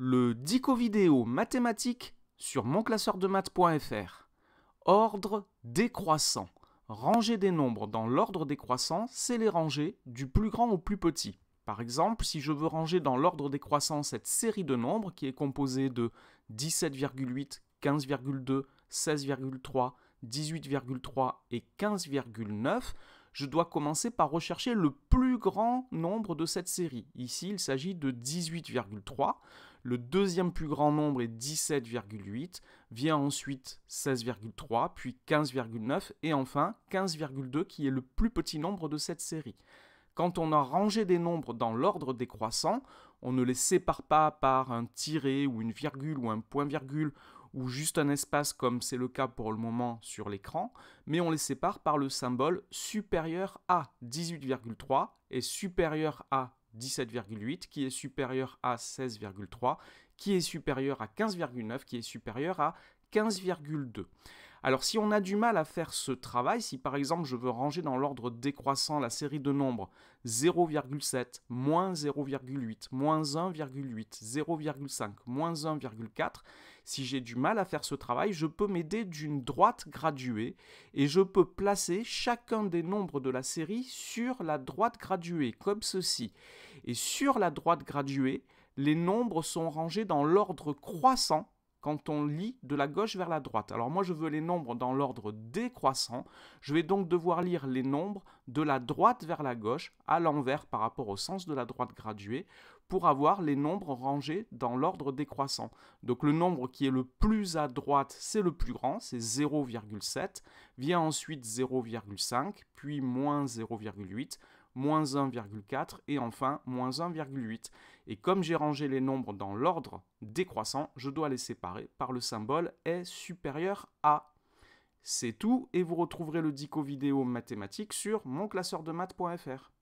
Le dico vidéo mathématique sur monclasseurdemaths.fr. Ordre décroissant. Ranger des nombres dans l'ordre décroissant, c'est les ranger du plus grand au plus petit. Par exemple, si je veux ranger dans l'ordre décroissant cette série de nombres qui est composée de 17,8, 15,2, 16,3, 18,3 et 15,9, je dois commencer par rechercher le plus grand nombre de cette série. Ici, il s'agit de 18,3. Le deuxième plus grand nombre est 17,8. Vient ensuite 16,3, puis 15,9 et enfin 15,2 qui est le plus petit nombre de cette série. Quand on a rangé des nombres dans l'ordre décroissant, on ne les sépare pas par un tiret ou une virgule ou un point-virgule ou juste un espace comme c'est le cas pour le moment sur l'écran, mais on les sépare par le symbole supérieur à 18,3 et supérieur à 17,8 qui est supérieur à 16,3 qui est supérieur à 15,9 qui est supérieur à 15,2. Alors si on a du mal à faire ce travail, si par exemple je veux ranger dans l'ordre décroissant la série de nombres 0,7, moins 0,8, moins 1,8, 0,5, moins 1,4, si j'ai du mal à faire ce travail, je peux m'aider d'une droite graduée et je peux placer chacun des nombres de la série sur la droite graduée, comme ceci. Et sur la droite graduée, les nombres sont rangés dans l'ordre croissant quand on lit de la gauche vers la droite. Alors moi je veux les nombres dans l'ordre décroissant, je vais donc devoir lire les nombres de la droite vers la gauche, à l'envers par rapport au sens de la droite graduée, pour avoir les nombres rangés dans l'ordre décroissant. Donc le nombre qui est le plus à droite, c'est le plus grand, c'est 0,7, vient ensuite 0,5, puis moins 0,8, moins 1,4 et enfin moins 1,8. Et comme j'ai rangé les nombres dans l'ordre décroissant, je dois les séparer par le symbole est supérieur à. C'est tout et vous retrouverez le dico vidéo mathématique sur monclasseurdemaths.fr.